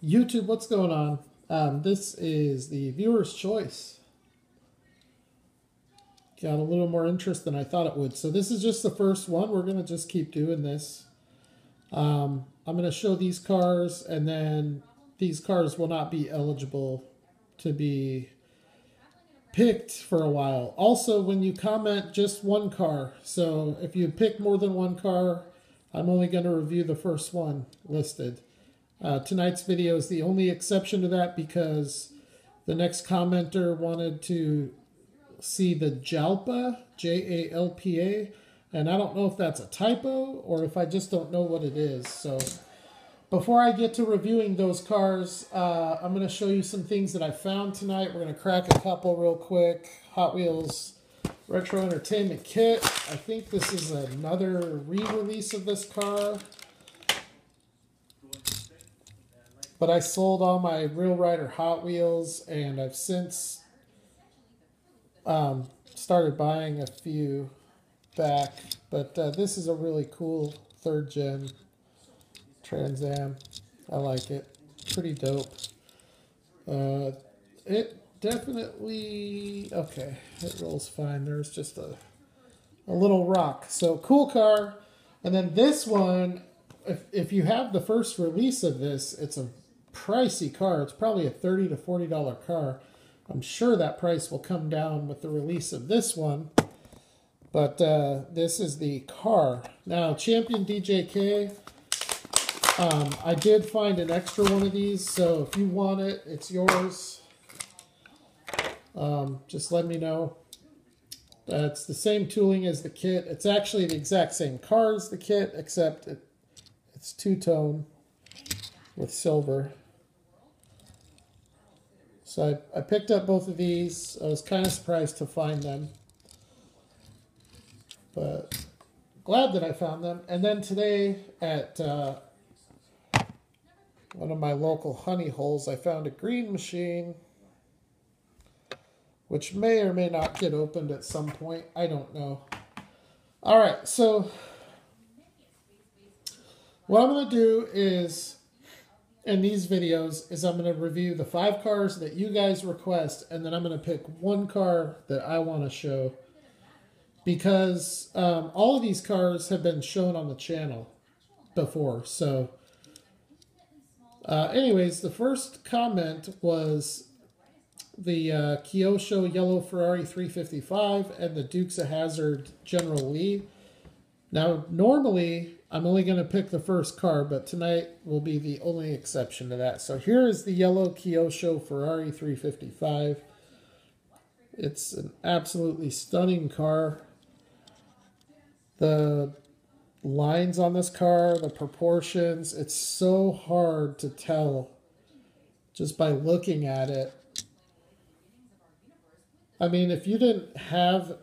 YouTube, what's going on? This is the viewer's choice. Got a little more interest than I thought it would. So this is just the first one. We're going to just keep doing this. I'm going to show these cars, and then these cars will not be eligible to be picked for a while. Also, when you comment, just one car. So if you pick more than one car, I'm only going to review the first one listed. Tonight's video is the only exception to that because the next commenter wanted to see the Jalpa, J-A-L-P-A, and I don't know if that's a typo or if I just don't know what it is. So before I get to reviewing those cars, I'm going to show you some things that I found tonight. We're going to crack a couple real quick. Hot Wheels Retro Entertainment Kit. I think this is another re-release of this car. But I sold all my Real Rider Hot Wheels, and I've since started buying a few back. But this is a really cool 3rd gen Trans Am. I like it. Pretty dope. It definitely... Okay, it rolls fine. There's just a little rock. So, cool car. And then this one, if you have the first release of this, it's a pricey car. It's probably a $30 to $40 car. I'm sure that price will come down with the release of this one. But this is the car. Now, Champion DJK, I did find an extra one of these, so if you want it, it's yours. Just let me know. It's the same tooling as the kit. It's actually the exact same car as the kit, except it's two-tone with silver. So I picked up both of these. I was kind of surprised to find them, but glad that I found them. And then today at one of my local honey holes, I found a green machine, which may or may not get opened at some point. I don't know. All right, so what I'm going to do is, in these videos, is I'm going to review the 5 cars that you guys request, and then I'm going to pick one car that I want to show, because all of these cars have been shown on the channel before. So anyways, the first comment was the Kyosho Yellow Ferrari 355 and the Dukes of Hazzard General Lee. Now, normally, I'm only going to pick the first car, but tonight will be the only exception to that. So here is the yellow Kyosho Ferrari 355. It's an absolutely stunning car. The lines on this car, the proportions, it's so hard to tell just by looking at it. I mean, if you didn't have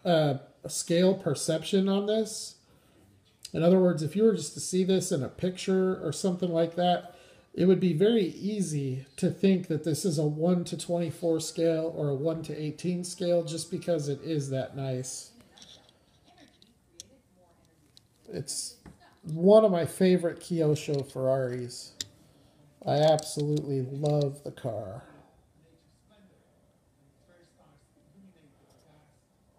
a scale perception on this, in other words, if you were just to see this in a picture or something like that, it would be very easy to think that this is a 1 to 24 scale or a 1 to 18 scale, just because it is that nice. It's one of my favorite Kyosho Ferraris. I absolutely love the car.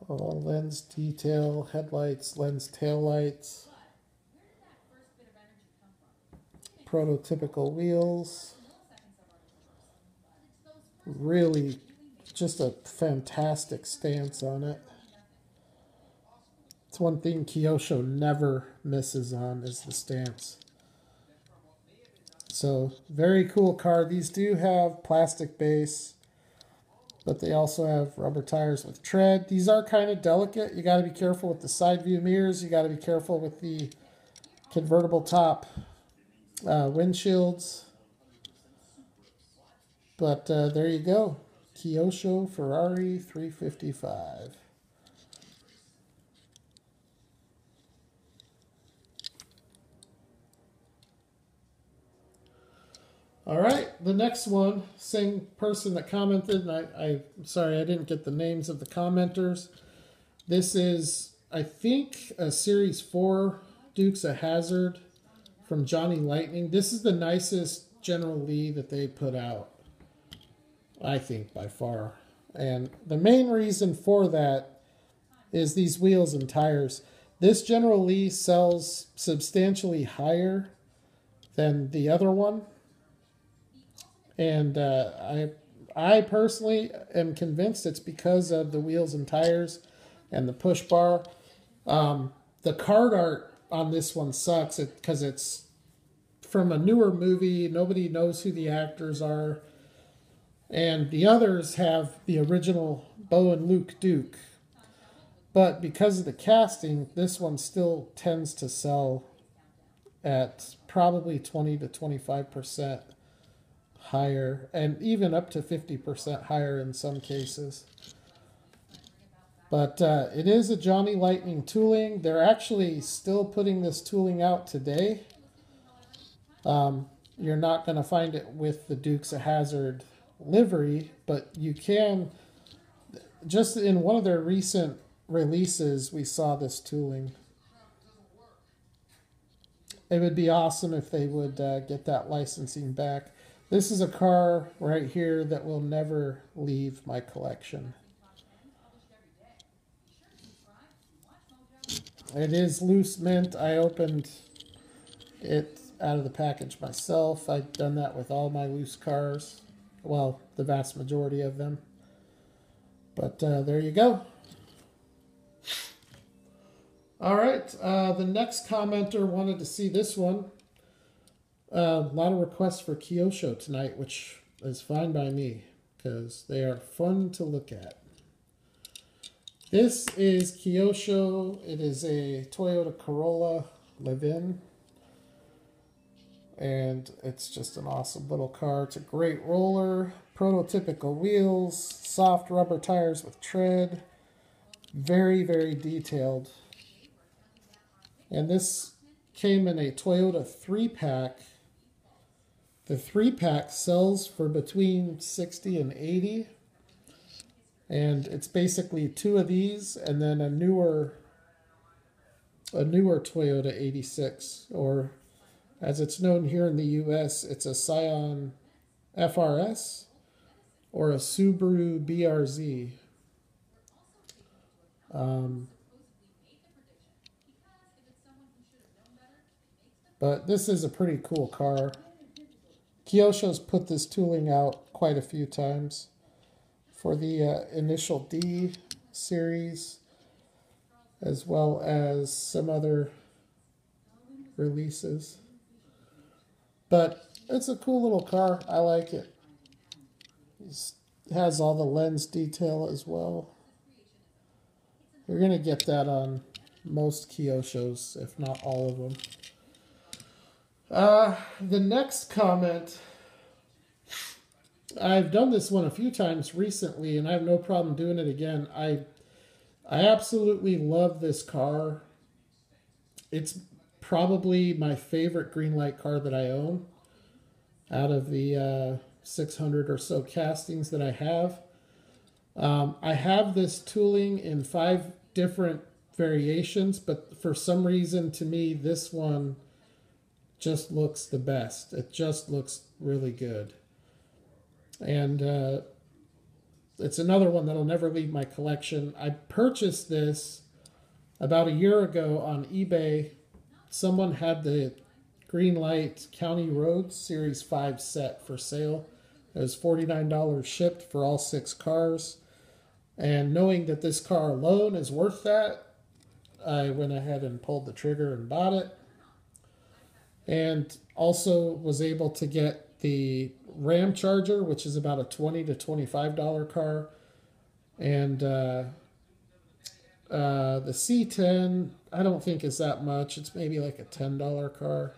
Oh, lens detail, headlights, lens taillights, prototypical wheels. Really just a fantastic stance on it. It's one thing Kyosho never misses on, is the stance. So, very cool car. These do have plastic base, but they also have rubber tires with tread. These are kind of delicate. You got to be careful with the side view mirrors. You got to be careful with the convertible top windshields. But there you go. Kyosho Ferrari 355. All right, the next one, same person that commented, and I'm sorry I didn't get the names of the commenters. This is, I think, a Series 4 Dukes of Hazzard from Johnny Lightning. This is the nicest General Lee that they put out, I think, by far. And the main reason for that is these wheels and tires. This General Lee sells substantially higher than the other one. And I personally am convinced it's because of the wheels and tires and the push bar. The card art on this one sucks because it's from a newer movie. Nobody knows who the actors are. And the others have the original Bo and Luke Duke. But because of the casting, this one still tends to sell at probably 20 to 25% higher, and even up to 50% higher in some cases. But it is a Johnny Lightning tooling. They're actually still putting this tooling out today. You're not going to find it with the Dukes of Hazzard livery, but you can. Just in one of their recent releases, we saw this tooling. It would be awesome if they would get that licensing back. This is a car right here that will never leave my collection. It is loose mint. I opened it out of the package myself. I've done that with all my loose cars. Well, the vast majority of them. But there you go. All right, the next commenter wanted to see this one. A lot of requests for Kyosho tonight, which is fine by me because they are fun to look at. This is Kyosho. It is a Toyota Corolla live-in. And it's just an awesome little car. It's a great roller, prototypical wheels, soft rubber tires with tread. Very, very detailed. And this came in a Toyota 3-pack. The 3-pack sells for between $60 and $80. And it's basically two of these and then a newer Toyota 86, or as it's known here in the US, it's a Scion FRS or a Subaru BRZ. But this is a pretty cool car. Kyosho's put this tooling out quite a few times for the Initial D series, as well as some other releases. But it's a cool little car. I like it. It has all the lens detail as well. You're going to get that on most Kyoshos, if not all of them. The next comment, I've done this one a few times recently, and I have no problem doing it again. I absolutely love this car. It's probably my favorite Greenlight car that I own out of the 600 or so castings that I have. I have this tooling in 5 different variations, but for some reason, to me, this one just looks the best. It just looks really good. And it's another one that'll never leave my collection. I purchased this about a year ago on eBay. Someone had the Greenlight County Roads Series 5 set for sale. It was $49 shipped for all 6 cars. And knowing that this car alone is worth that, I went ahead and pulled the trigger and bought it. And also was able to get the Ram Charger, which is about a $20 to $25 car. And the C10, I don't think is that much. It's maybe like a $10 car.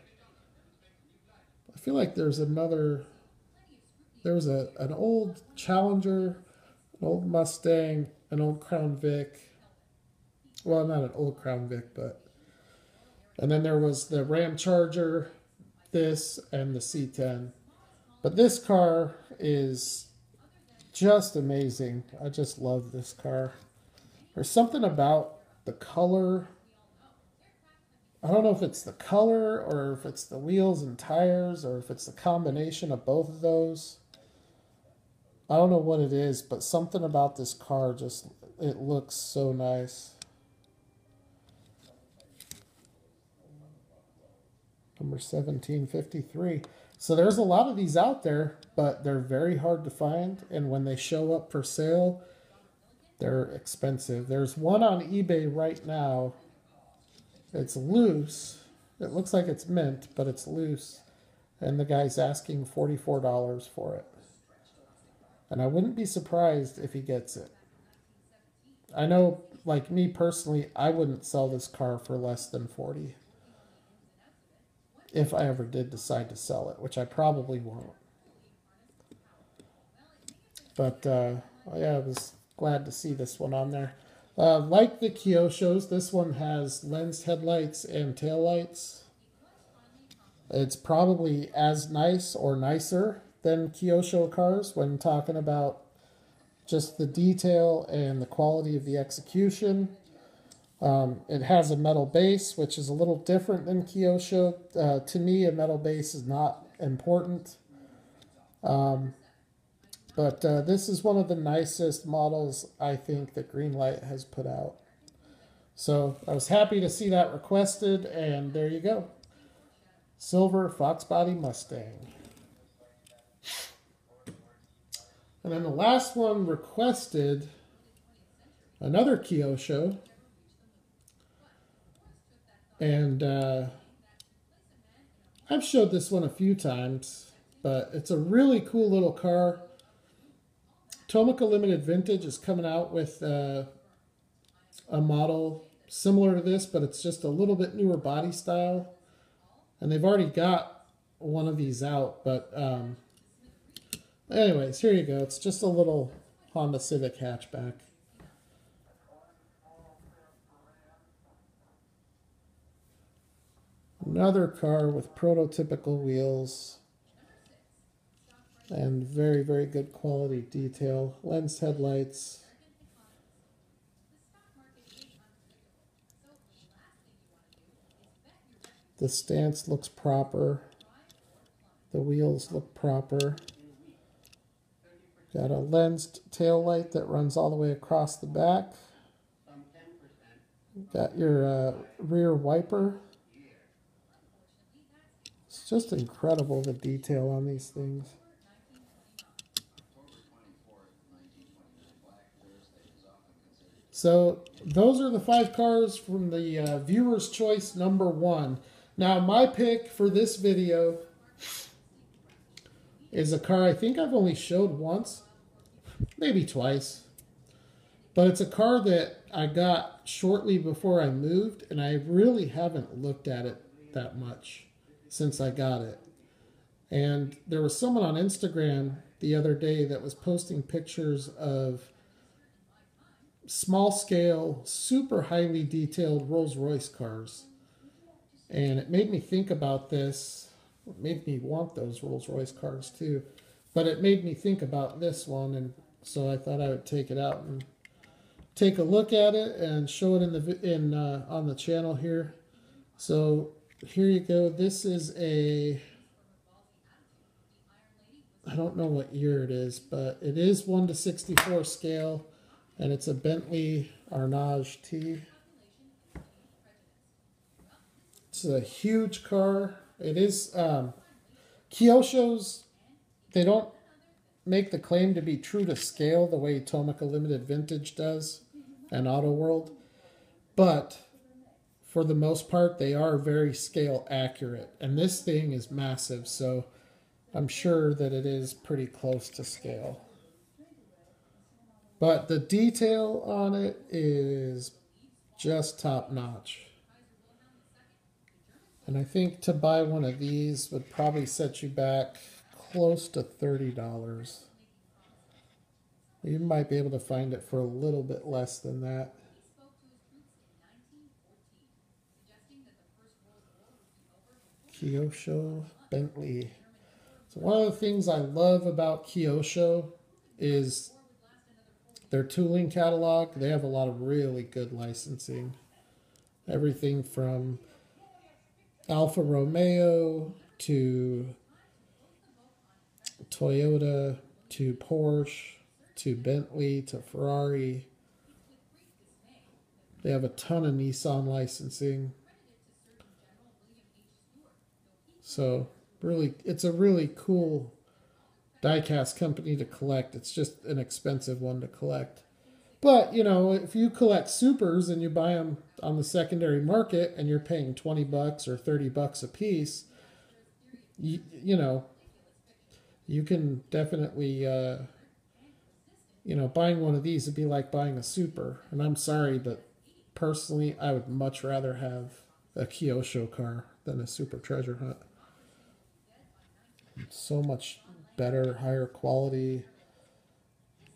I feel like there's another, there was an old Challenger, an old Mustang, an old Crown Vic. Well, not an old Crown Vic, but. And then there was the Ram Charger, this, and the C10. But this car is just amazing. I just love this car. There's something about the color I don't know if it's the color or if it's the wheels and tires or if it's the combination of both of those. I don't know what it is, but something about this car just, it looks so nice. Number 1753. So there's a lot of these out there, but they're very hard to find. And when they show up for sale, they're expensive. There's one on eBay right now. It's loose. It looks like it's mint, but it's loose. And the guy's asking $44 for it. And I wouldn't be surprised if he gets it. I know, like me personally, I wouldn't sell this car for less than $40. If I ever did decide to sell it, which I probably won't. But yeah, I was glad to see this one on there. Like the Kyoshos, this one has lensed headlights and taillights. It's probably as nice or nicer than Kyosho cars when talking about just the detail and the quality of the execution. It has a metal base, which is a little different than Kyosho. To me, a metal base is not important. But this is one of the nicest models, I think, that Greenlight has put out. So I was happy to see that requested, and there you go. Silver Fox Body Mustang. And then the last one requested another Kyosho. And I've showed this one a few times, but it's a really cool little car. Tomica Limited Vintage is coming out with a model similar to this, but it's just a little bit newer body style. And they've already got one of these out, but anyways, here you go. It's just a little Honda Civic hatchback. Another car with prototypical wheels and very, very good quality detail. Lensed headlights. The stance looks proper. The wheels look proper. Got a lensed tail light that runs all the way across the back. Got your rear wiper. It's just incredible, the detail on these things. So those are the 5 cars from the viewer's choice number 1. Now my pick for this video is a car I think I've only showed once, maybe twice. But it's a car that I got shortly before I moved, and I really haven't looked at it that much since I got it. And there was someone on Instagram the other day that was posting pictures of small scale, super highly detailed Rolls-Royce cars. And it made me think about this. It made me want those Rolls-Royce cars too. But it made me think about this one, and so I thought I would take it out and take a look at it and show it on the channel here. So here you go. This is a, I don't know what year it is, but it is 1:64 scale, and it's a Bentley Arnage T. It's a huge car. It is Kyosho's. They don't make the claim to be true to scale the way Tomica Limited Vintage does and Auto World, but for the most part, they are very scale accurate. And this thing is massive, so I'm sure that it is pretty close to scale. But the detail on it is just top notch. And I think to buy one of these would probably set you back close to $30. You might be able to find it for a little bit less than that. Kyosho Bentley. So one of the things I love about Kyosho is their tooling catalog. They have a lot of really good licensing. Everything from Alfa Romeo to Toyota to Porsche to Bentley to Ferrari. They have a ton of Nissan licensing. So really, it's a really cool diecast company to collect. It's just an expensive one to collect. But, you know, if you collect supers and you buy them on the secondary market and you're paying 20 bucks or 30 bucks a piece, you know, you can definitely, you know, buying one of these would be like buying a super. And I'm sorry, but personally, I would much rather have a Kyosho car than a super treasure hunt. It's so much better, higher quality.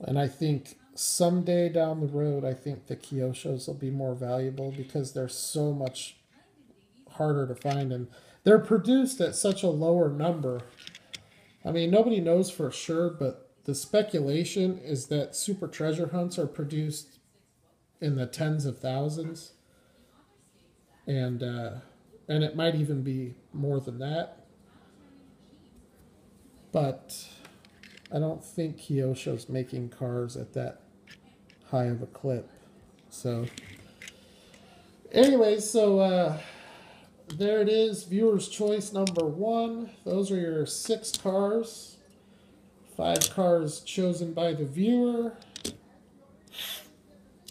And I think someday down the road, I think the Kyoshos will be more valuable because they're so much harder to find. And they're produced at such a lower number. I mean, nobody knows for sure, but the speculation is that super treasure hunts are produced in the tens of thousands. And it might even be more than that. But I don't think Kyosho's making cars at that high of a clip. So, anyways, so there it is. Viewer's choice number 1. Those are your 6 cars. 5 cars chosen by the viewer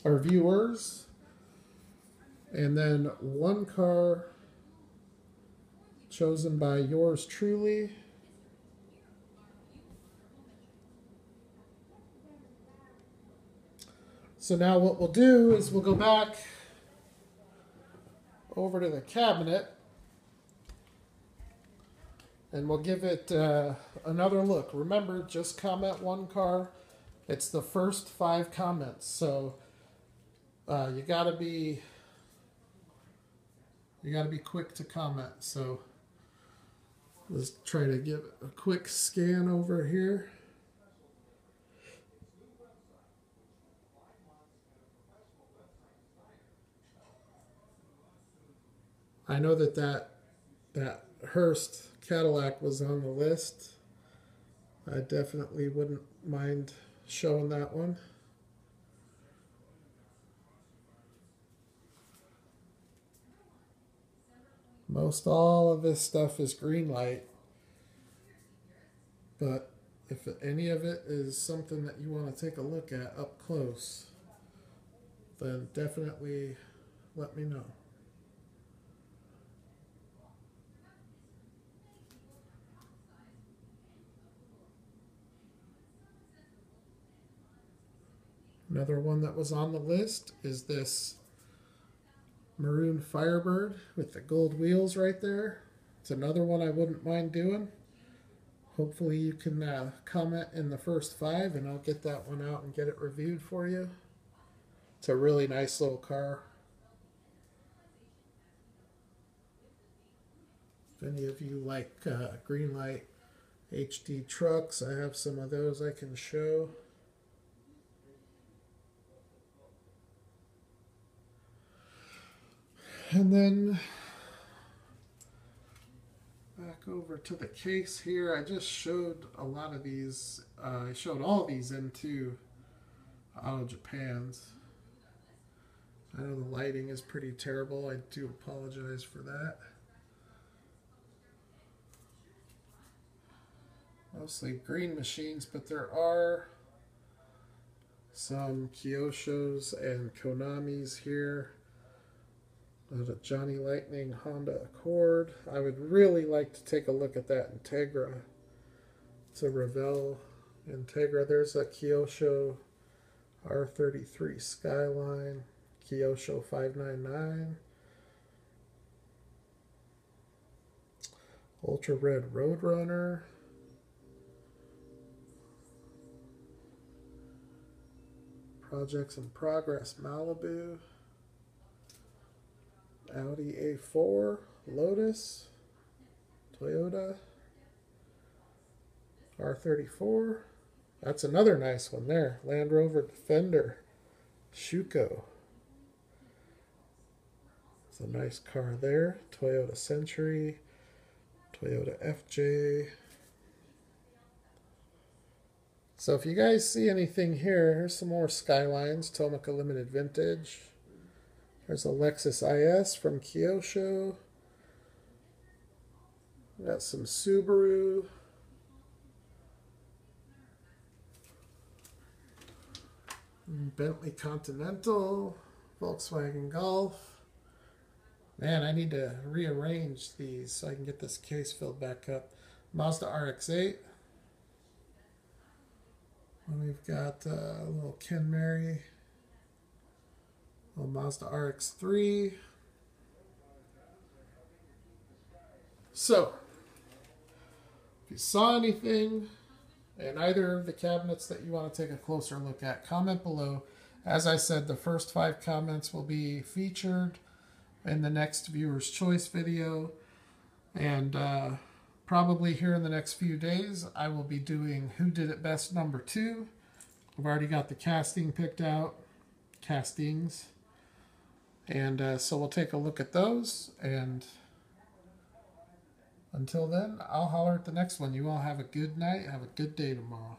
or viewers. And then 1 car chosen by yours truly. So now what we'll do is we'll go back over to the cabinet and we'll give it another look. Remember, just comment 1 car. It's the first 5 comments. So you gotta be quick to comment. So let's try to give a quick scan over here. I know that Hearst Cadillac was on the list. I definitely wouldn't mind showing that one. Most all of this stuff is green light. But if any of it is something that you want to take a look at up close, then definitely let me know. Another one that was on the list is this maroon Firebird with the gold wheels right there. It's another one I wouldn't mind doing. Hopefully you can comment in the first 5 and I'll get that one out and get it reviewed for you. It's a really nice little car. If any of you like green light HD trucks, I have some of those I can show. And then back over to the case here. I just showed a lot of these. I showed all of these into Auto Japan's. I know the lighting is pretty terrible. I do apologize for that. Mostly green machines, but there are some Kyoshos and Konamis here. The Johnny Lightning Honda Accord. I would really like to take a look at that Integra. It's a Revell Integra. There's a Kyosho R33 Skyline, Kyosho 599, Ultra Red Roadrunner, Projects in Progress Malibu, Audi A4, Lotus, Toyota, R34. That's another nice one there. Land Rover Defender, Schuko. a nice car there. Toyota Century, Toyota FJ. So if you guys see anything here, here's some more Skylines, Tomica Limited Vintage. There's a Lexus IS from Kyosho. Got some Subaru. Bentley Continental, Volkswagen Golf. Man, I need to rearrange these so I can get this case filled back up. Mazda RX-8. And we've got a little Ken Mary, a little Mazda RX-3. So, if you saw anything in either of the cabinets that you want to take a closer look at, comment below. As I said, the first 5 comments will be featured in the next Viewer's Choice video. And probably here in the next few days, I will be doing Who Did It Best #2. I've already got the casting picked out. Castings. And so we'll take a look at those. And until then, I'll holler at the next one. You all have a good night. Have a good day tomorrow.